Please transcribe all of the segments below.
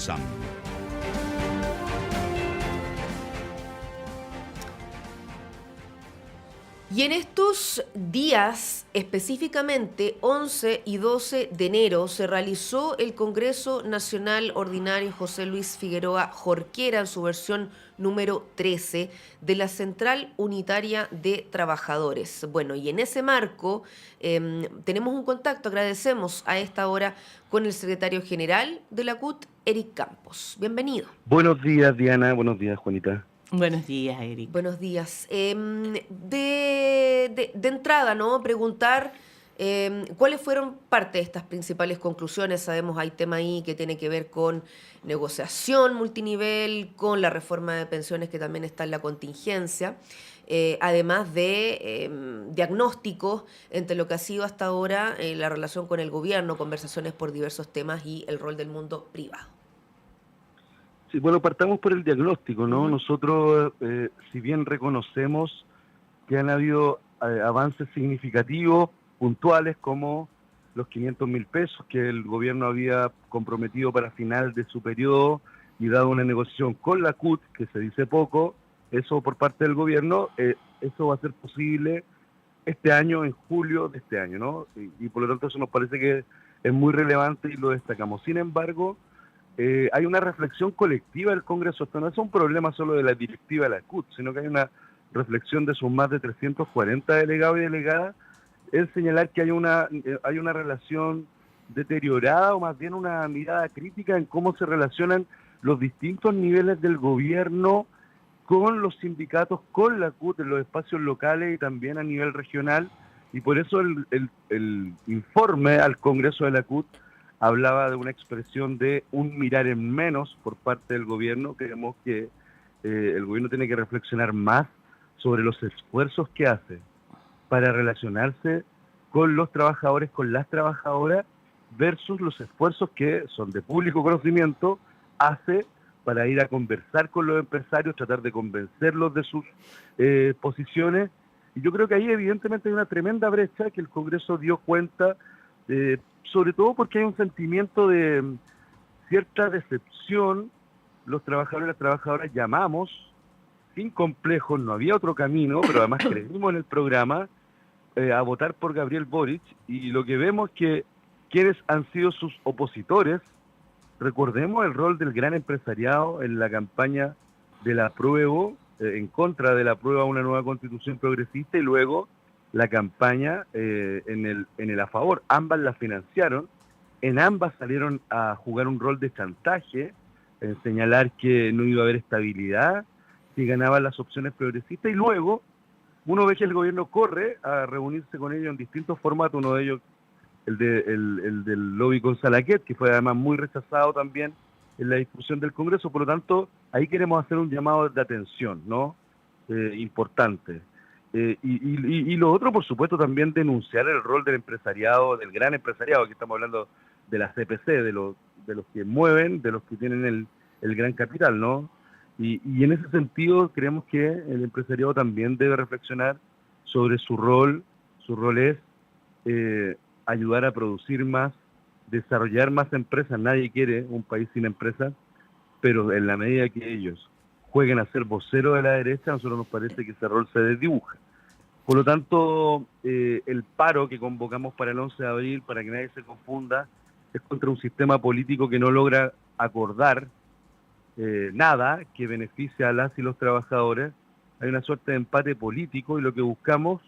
comienzan. Y en estos días, específicamente 11 y 12 de enero, se realizó el Congreso Nacional Ordinario José Luis Figueroa Jorquera en su versión número 13 de la Central Unitaria de Trabajadores. Bueno, y en ese marco tenemos un contacto, agradecemos a esta hora con el secretario general de la CUT, Eric Campos. Bienvenido. Buenos días, Diana. Buenos días, Juanita. Buenos días, Eric. Buenos días. De entrada, ¿no? Preguntar cuáles fueron parte de estas principales conclusiones. Sabemos hay tema ahí que tiene que ver con negociación multinivel, con la reforma de pensiones que también está en la contingencia, además de diagnósticos entre lo que ha sido hasta ahora la relación con el gobierno, conversaciones por diversos temas y el rol del mundo privado. Sí, bueno, partamos por el diagnóstico, ¿no? Nosotros, si bien reconocemos que han habido avances significativos, puntuales, como los 500.000 pesos que el gobierno había comprometido para final de su periodo y dado una negociación con la CUT, que se dice poco, eso por parte del gobierno, eso va a ser posible este año, en julio de este año, ¿no? Y por lo tanto eso nos parece que es muy relevante y lo destacamos. Sin embargo, hay una reflexión colectiva del Congreso. Esto no es un problema solo de la directiva de la CUT, sino que hay una reflexión de sus más de 340 delegados y delegadas en señalar que hay una relación deteriorada, o más bien una mirada crítica en cómo se relacionan los distintos niveles del gobierno con los sindicatos, con la CUT en los espacios locales y también a nivel regional. Y por eso el informe al Congreso de la CUT hablaba de una expresión de un mirar en menos por parte del gobierno. Creemos que el gobierno tiene que reflexionar más sobre los esfuerzos que hace para relacionarse con los trabajadores, con las trabajadoras, versus los esfuerzos que son de público conocimiento, hace para ir a conversar con los empresarios, tratar de convencerlos de sus posiciones. Y yo creo que ahí evidentemente hay una tremenda brecha que el Congreso dio cuenta, sobre todo porque hay un sentimiento de cierta decepción. Los trabajadores y las trabajadoras llamamos, sin complejos, no había otro camino, pero además creímos en el programa, a votar por Gabriel Boric, y lo que vemos es que quienes han sido sus opositores, recordemos el rol del gran empresariado en la campaña del apruebo, en contra del apruebo a una nueva constitución progresista, y luego la campaña en el a favor. Ambas la financiaron, en ambas salieron a jugar un rol de chantaje, en señalar que no iba a haber estabilidad si ganaban las opciones progresistas, y luego uno ve que el gobierno corre a reunirse con ellos en distintos formatos, uno de ellos el del lobby con Salaquet, que fue además muy rechazado también en la discusión del Congreso. Por lo tanto, ahí queremos hacer un llamado de atención, ¿no? Importante. Y lo otro, por supuesto, también denunciar el rol del empresariado, del gran empresariado. Aquí estamos hablando de la CPC, de los que mueven, de los que tienen el gran capital, ¿no? Y en ese sentido creemos que el empresariado también debe reflexionar sobre su rol. Su rol es ayudar a producir más, desarrollar más empresas. Nadie quiere un país sin empresas, pero en la medida que ellos jueguen a ser voceros de la derecha, a nosotros nos parece que ese rol se desdibuja. Por lo tanto, el paro que convocamos para el 11 de abril, para que nadie se confunda, es contra un sistema político que no logra acordar nada que beneficie a las y los trabajadores. Hay una suerte de empate político, y lo que buscamos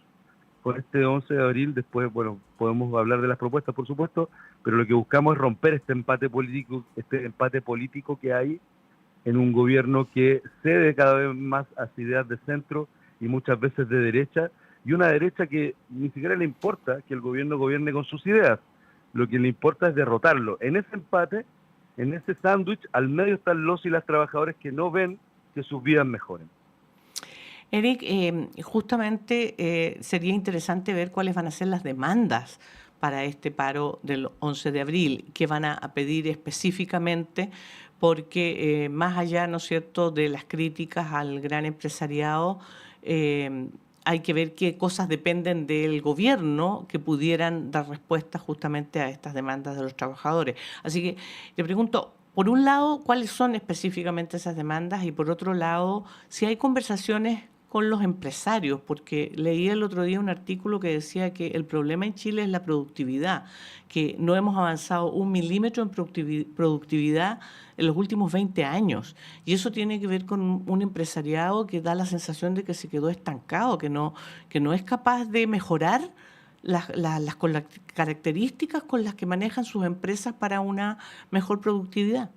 con este 11 de abril, después, bueno, podemos hablar de las propuestas, por supuesto, pero lo que buscamos es romper este empate político que hay en un gobierno que cede cada vez más hacia ideas de centro y muchas veces de derecha, y una derecha que ni siquiera le importa que el gobierno gobierne con sus ideas. Lo que le importa es derrotarlo. En ese empate, en ese sándwich, al medio están los y las trabajadores que no ven que sus vidas mejoren. Eric, justamente sería interesante ver cuáles van a ser las demandas para este paro del 11 de abril, qué van a pedir específicamente, porque más allá, ¿no es cierto?, de las críticas al gran empresariado, hay que ver qué cosas dependen del gobierno que pudieran dar respuesta justamente a estas demandas de los trabajadores. Así que le pregunto, por un lado, cuáles son específicamente esas demandas y por otro lado, si hay conversaciones con los empresarios, porque leí el otro día un artículo que decía que el problema en Chile es la productividad, que no hemos avanzado 1 milímetro en productividad en los últimos 20 años. Y eso tiene que ver con un empresariado que da la sensación de que se quedó estancado, que no es capaz de mejorar con las características con las que manejan sus empresas para una mejor productividad.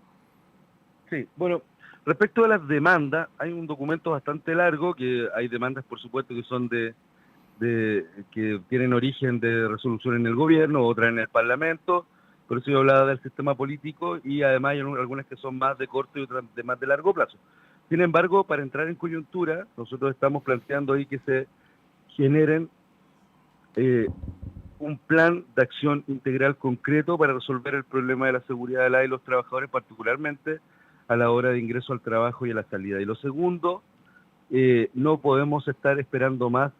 Sí, bueno, respecto a las demandas, hay un documento bastante largo, que hay demandas, por supuesto, que son que tienen origen de resolución en el gobierno, otras en el Parlamento, por eso yo hablaba del sistema político, y además hay algunas que son más de corto y otras de más de largo plazo. Sin embargo, para entrar en coyuntura, nosotros estamos planteando ahí que se generen un plan de acción integral concreto para resolver el problema de la seguridad de la y los trabajadores, particularmente a la hora de ingreso al trabajo y a la salida. Y lo segundo, no podemos estar esperando más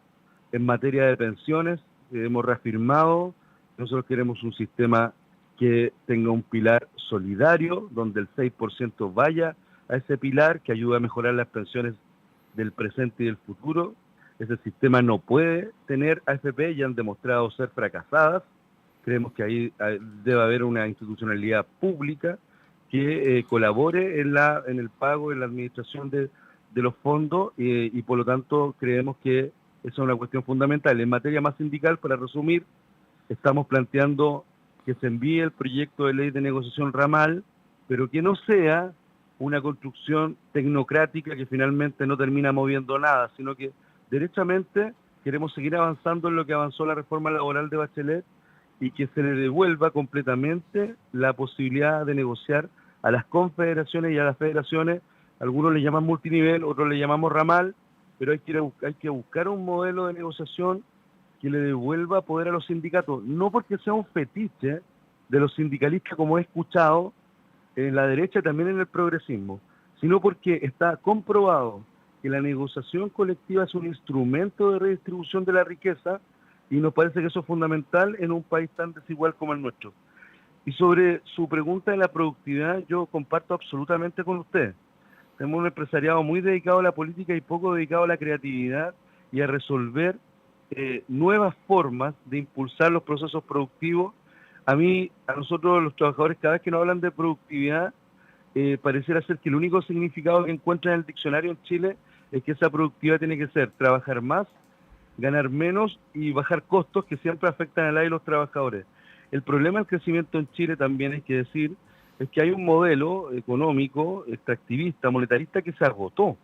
en materia de pensiones. Hemos reafirmado, nosotros queremos un sistema que tenga un pilar solidario, donde el 6% vaya a ese pilar, que ayude a mejorar las pensiones del presente y del futuro. Ese sistema no puede tener AFP, ya han demostrado ser fracasadas. Creemos que ahí debe haber una institucionalidad pública que colabore en el pago, en la administración de los fondos, y por lo tanto creemos que esa es una cuestión fundamental. En materia más sindical, para resumir, estamos planteando que se envíe el proyecto de ley de negociación ramal, pero que no sea una construcción tecnocrática que finalmente no termina moviendo nada, sino que derechamente queremos seguir avanzando en lo que avanzó la reforma laboral de Bachelet, y que se le devuelva completamente la posibilidad de negociar a las confederaciones y a las federaciones. Algunos le llaman multinivel, otros le llamamos ramal, pero hay que buscar un modelo de negociación que le devuelva poder a los sindicatos, no porque sea un fetiche de los sindicalistas, como he escuchado en la derecha y también en el progresismo, sino porque está comprobado que la negociación colectiva es un instrumento de redistribución de la riqueza, y nos parece que eso es fundamental en un país tan desigual como el nuestro. Y sobre su pregunta de la productividad, yo comparto absolutamente con usted. Tenemos un empresariado muy dedicado a la política y poco dedicado a la creatividad y a resolver nuevas formas de impulsar los procesos productivos. A nosotros los trabajadores, cada vez que nos hablan de productividad, pareciera ser que el único significado que encuentran en el diccionario en Chile es que esa productividad tiene que ser trabajar más, ganar menos y bajar costos, que siempre afectan a la y los trabajadores. El problema del crecimiento en Chile, también hay que decir, es que hay un modelo económico, extractivista, monetarista, que se agotó.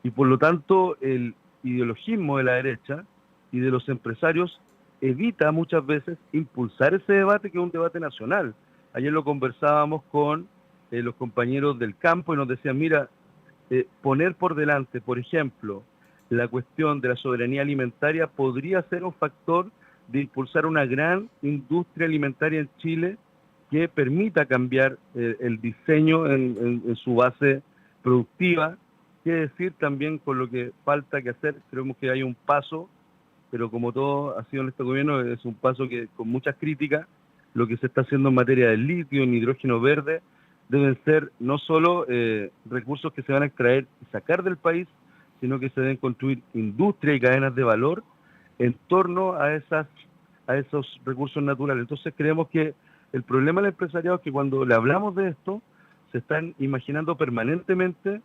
Y por lo tanto, el ideologismo de la derecha y de los empresarios evita muchas veces impulsar ese debate, que es un debate nacional. Ayer lo conversábamos con los compañeros del campo y nos decían, mira, poner por delante, por ejemplo, la cuestión de la soberanía alimentaria podría ser un factor de impulsar una gran industria alimentaria en Chile que permita cambiar el diseño en su base productiva. Quiere decir también, con lo que falta que hacer, creemos que hay un paso, pero como todo ha sido en este gobierno, es un paso que con muchas críticas. Lo que se está haciendo en materia de litio, en hidrógeno verde, deben ser no solo recursos que se van a extraer y sacar del país, sino que se deben construir industria y cadenas de valor en torno a esos recursos naturales. Entonces creemos que el problema del empresariado es que cuando le hablamos de esto, se están imaginando permanentemente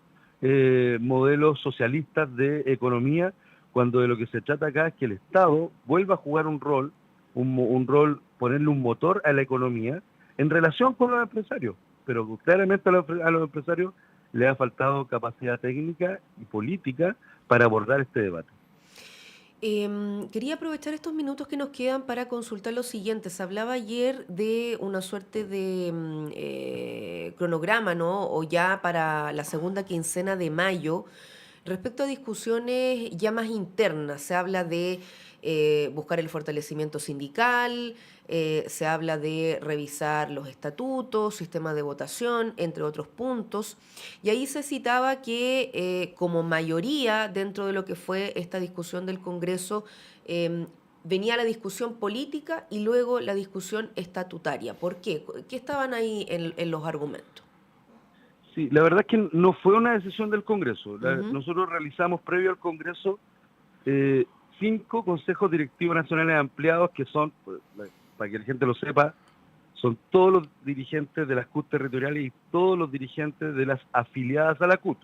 modelos socialistas de economía, cuando de lo que se trata acá es que el Estado vuelva a jugar un rol, ponerle un motor a la economía en relación con los empresarios. Pero claramente a los empresarios le ha faltado capacidad técnica y política para abordar este debate. Quería aprovechar estos minutos que nos quedan para consultar lo siguiente. Se hablaba ayer de una suerte de cronograma, ¿no? O ya para la segunda quincena de mayo, respecto a discusiones ya más internas. Se habla de buscar el fortalecimiento sindical, se habla de revisar los estatutos, sistemas de votación, entre otros puntos. Y ahí se citaba que como mayoría dentro de lo que fue esta discusión del Congreso, venía la discusión política y luego la discusión estatutaria. ¿Por qué? ¿Qué estaban ahí en los argumentos? Sí, la verdad es que no fue una decisión del Congreso. Ujú. Nosotros realizamos previo al Congreso eh, 5 consejos directivos nacionales ampliados que son, pues, para que la gente lo sepa, son todos los dirigentes de las CUT territoriales y todos los dirigentes de las afiliadas a la CUT.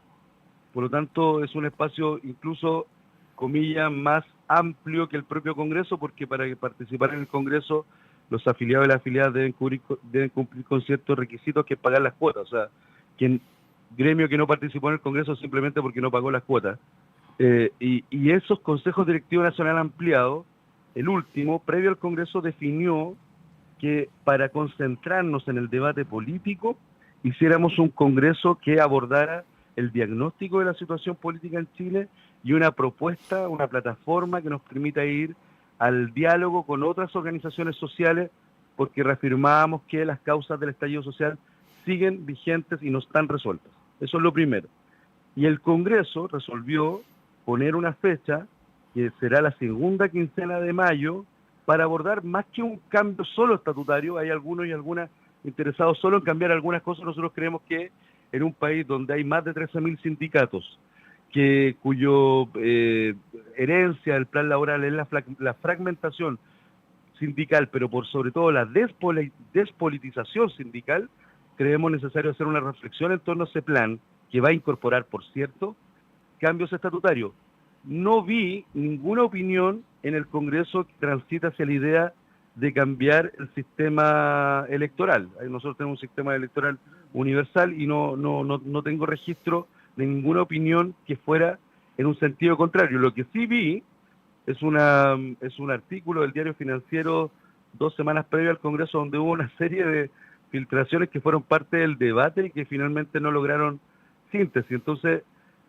Por lo tanto, es un espacio incluso, comillas, más amplio que el propio Congreso, porque para participar en el Congreso los afiliados y las afiliadas deben cumplir con ciertos requisitos, que es pagar las cuotas. O sea, quien gremio que no participó en el Congreso simplemente porque no pagó las cuotas. Y esos consejos directivos nacional ampliados, el último, previo al Congreso, definió que para concentrarnos en el debate político, hiciéramos un Congreso que abordara el diagnóstico de la situación política en Chile y una propuesta, una plataforma que nos permita ir al diálogo con otras organizaciones sociales, porque reafirmábamos que las causas del estallido social siguen vigentes y no están resueltas. Eso es lo primero. Y el Congreso resolvió poner una fecha, que será la segunda quincena de mayo, para abordar más que un cambio solo estatutario. Hay algunos y algunas interesados solo en cambiar algunas cosas. Nosotros creemos que en un país donde hay más de 13.000 sindicatos, cuyo herencia del plan laboral es la fragmentación sindical, pero por sobre todo la despolitización sindical, creemos necesario hacer una reflexión en torno a ese plan, que va a incorporar, por cierto, cambios estatutarios. No vi ninguna opinión en el Congreso que transita hacia la idea de cambiar el sistema electoral. Nosotros tenemos un sistema electoral universal y no tengo registro de ninguna opinión que fuera en un sentido contrario. Lo que sí vi es un artículo del Diario Financiero 2 semanas previo al Congreso, donde hubo una serie de filtraciones que fueron parte del debate y que finalmente no lograron síntesis. Entonces,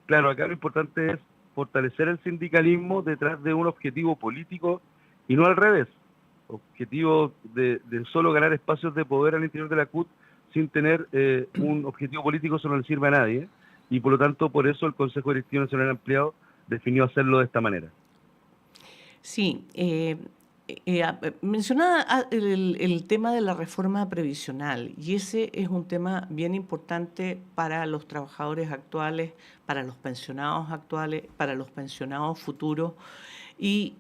claro, acá lo importante es fortalecer el sindicalismo detrás de un objetivo político y no al revés, objetivo de solo ganar espacios de poder al interior de la CUT sin tener un objetivo político. Eso no le sirve a nadie, y por lo tanto por eso el Consejo Directivo Nacional Ampliado definió hacerlo de esta manera. Sí, mencionaba el tema de la reforma previsional, y ese es un tema bien importante para los trabajadores actuales, para los pensionados actuales, para los pensionados futuros. Y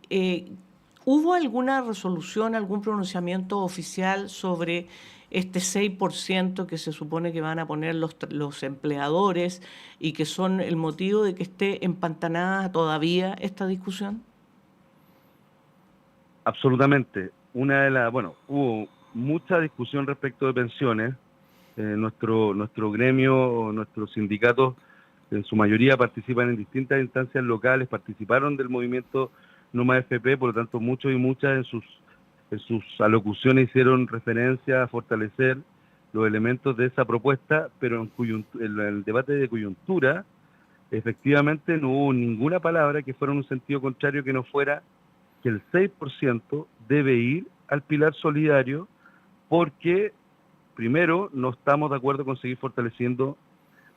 ¿hubo alguna resolución, algún pronunciamiento oficial sobre este 6% que se supone que van a poner los empleadores y que son el motivo de que esté empantanada todavía esta discusión? Absolutamente. Hubo mucha discusión respecto de pensiones. Nuestro gremio, nuestros sindicatos, en su mayoría participan en distintas instancias locales, participaron del movimiento No Más FP, por lo tanto muchos y muchas en sus alocuciones hicieron referencia a fortalecer los elementos de esa propuesta, pero en el debate de coyuntura, efectivamente no hubo ninguna palabra que fuera en un sentido contrario, que no fuera que el 6% debe ir al pilar solidario, porque primero no estamos de acuerdo con seguir fortaleciendo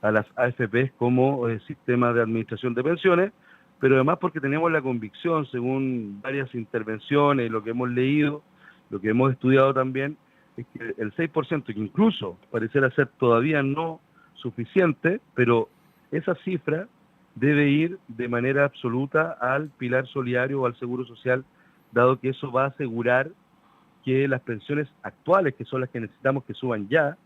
a las AFPs como sistema de administración de pensiones, pero además porque tenemos la convicción, según varias intervenciones, lo que hemos leído, lo que hemos estudiado también, es que el 6%, que incluso pareciera ser todavía no suficiente, pero esa cifra debe ir de manera absoluta al pilar solidario o al seguro social, dado que eso va a asegurar que las pensiones actuales, que son las que necesitamos que suban ya,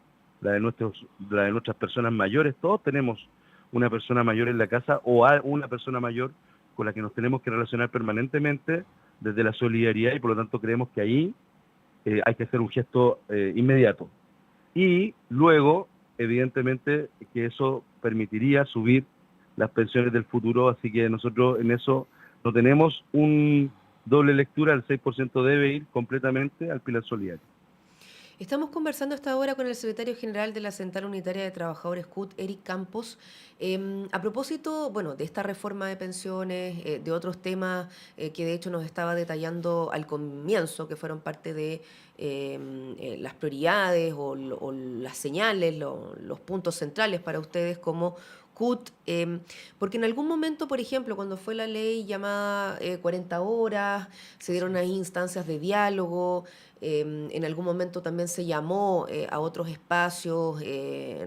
la de nuestras personas mayores, todos tenemos una persona mayor en la casa o una persona mayor con la que nos tenemos que relacionar permanentemente desde la solidaridad, y por lo tanto creemos que ahí hay que hacer un gesto inmediato. Y luego, evidentemente, que eso permitiría subir las pensiones del futuro, así que nosotros en eso no tenemos un doble lectura. El 6% debe ir completamente al pilar solidario. Estamos conversando hasta ahora con el secretario general de la Central Unitaria de Trabajadores CUT, Eric Campos, a propósito, bueno, de esta reforma de pensiones, de otros temas que de hecho nos estaba detallando al comienzo, que fueron parte de las prioridades o las señales, los puntos centrales para ustedes como CUT, porque en algún momento, por ejemplo, cuando fue la ley llamada 40 horas, se dieron ahí instancias de diálogo, en algún momento también se llamó a otros espacios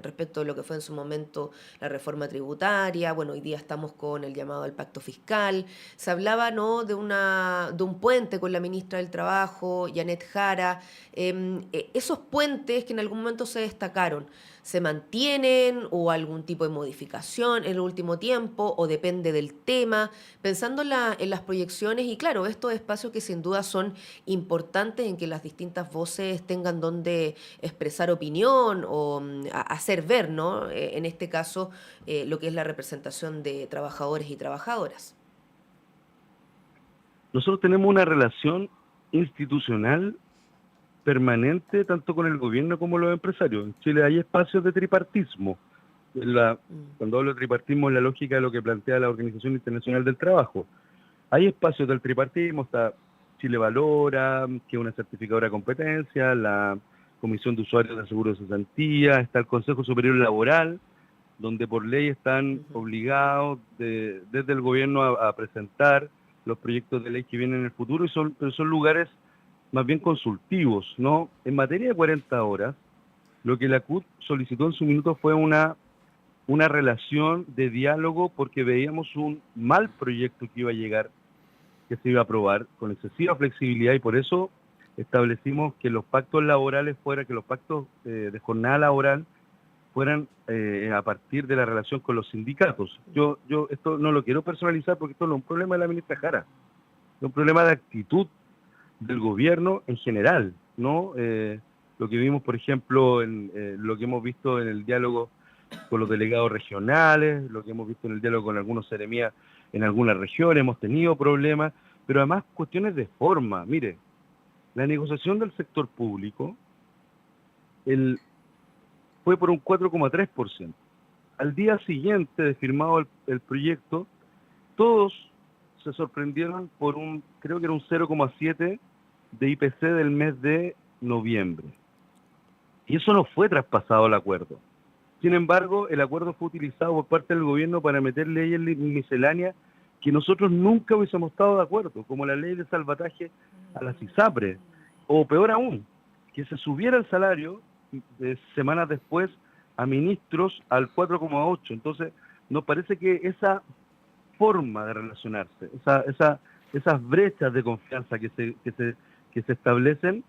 respecto de lo que fue en su momento la reforma tributaria. Bueno, hoy día estamos con el llamado al pacto fiscal. Se hablaba, ¿no?, de un puente con la ministra del Trabajo, Janet Jara. Esos puentes que en algún momento se destacaron, ¿se mantienen o algún tipo de modificación en el último tiempo o depende del tema? Pensando en las proyecciones y claro, estos espacios que sin duda son importantes en que las distintas voces tengan donde expresar opinión o hacer ver, ¿no? En este caso, lo que es la representación de trabajadores y trabajadoras. Nosotros tenemos una relación institucional permanente tanto con el gobierno como los empresarios. En Chile hay espacios de tripartismo. Cuando hablo de tripartismo, es la lógica de lo que plantea la Organización Internacional del Trabajo. Hay espacios del tripartismo, está Chile Valora, que es una certificadora de competencia, la Comisión de Usuarios de Seguro de Cesantía, está el Consejo Superior Laboral, donde por ley están obligados desde el gobierno a presentar los proyectos de ley que vienen en el futuro, pero son lugares más bien consultivos, ¿no? En materia de 40 horas, lo que la CUT solicitó en su minuto fue una relación de diálogo porque veíamos un mal proyecto que iba a llegar, que se iba a aprobar con excesiva flexibilidad y por eso establecimos que los pactos laborales que los pactos de jornada laboral fueran a partir de la relación con los sindicatos. Yo esto no lo quiero personalizar porque esto no es un problema de la ministra Jara, es un problema de actitud del gobierno en general, ¿no? Lo que vimos, por ejemplo, lo que hemos visto en el diálogo con los delegados regionales, lo que hemos visto en el diálogo con algunos seremías en algunas regiones, hemos tenido problemas, pero además cuestiones de forma. Mire, la negociación del sector público fue por un 4,3%. Al día siguiente de firmado el proyecto, todos se sorprendieron por creo que era un 0,7% de IPC del mes de noviembre. Y eso no fue traspasado al acuerdo. Sin embargo, el acuerdo fue utilizado por parte del gobierno para meter leyes misceláneas que nosotros nunca hubiésemos estado de acuerdo, como la ley de salvataje a las ISAPRES, o peor aún, que se subiera el salario semanas después a ministros al 4,8%. Entonces, nos parece que esa forma de relacionarse, esas brechas de confianza que se establecen,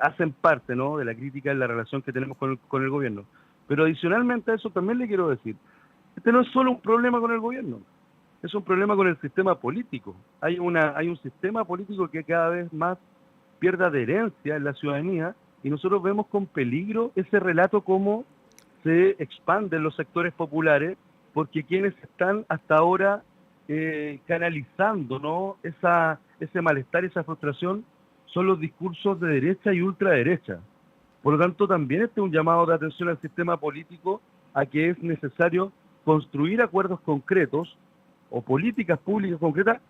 hacen parte, ¿no?, de la crítica en la relación que tenemos con el gobierno. Pero adicionalmente a eso también le quiero decir, este no es solo un problema con el gobierno, es un problema con el sistema político. Hay un sistema político que cada vez más pierde adherencia en la ciudadanía y nosotros vemos con peligro ese relato cómo se expanden los sectores populares, porque quienes están hasta ahora canalizando, ¿no?, ese malestar, esa frustración, son los discursos de derecha y ultraderecha. Por lo tanto, también este es un llamado de atención al sistema político a que es necesario construir acuerdos concretos o políticas públicas concretas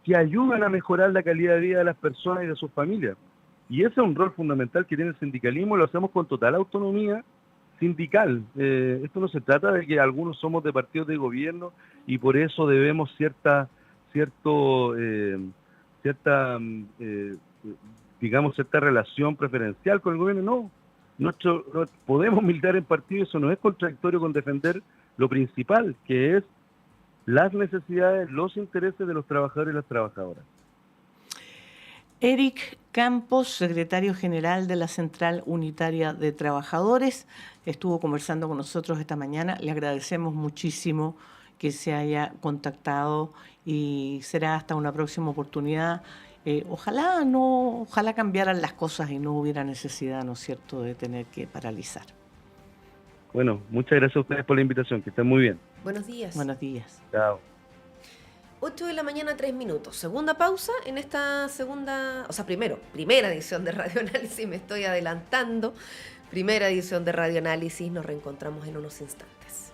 que ayuden a mejorar la calidad de vida de las personas y de sus familias. Y ese es un rol fundamental que tiene el sindicalismo, lo hacemos con total autonomía sindical. Esto no se trata de que algunos somos de partidos de gobierno y por eso debemos cierta relación preferencial con el gobierno. No podemos militar en partido, eso no es contradictorio con defender lo principal, que es las necesidades, los intereses de los trabajadores y las trabajadoras. Eric Campos, secretario general de la Central Unitaria de Trabajadores, estuvo conversando con nosotros esta mañana. Le agradecemos muchísimo que se haya contactado y será hasta una próxima oportunidad. Ojalá cambiaran las cosas y no hubiera necesidad, ¿no es cierto?, de tener que paralizar. Bueno, muchas gracias a ustedes por la invitación, que estén muy bien. Buenos días. Buenos días. Chao. 8 de la mañana, 3 minutos. Segunda pausa en esta primera edición de Radioanálisis, me estoy adelantando. Primera edición de Radioanálisis, nos reencontramos en unos instantes.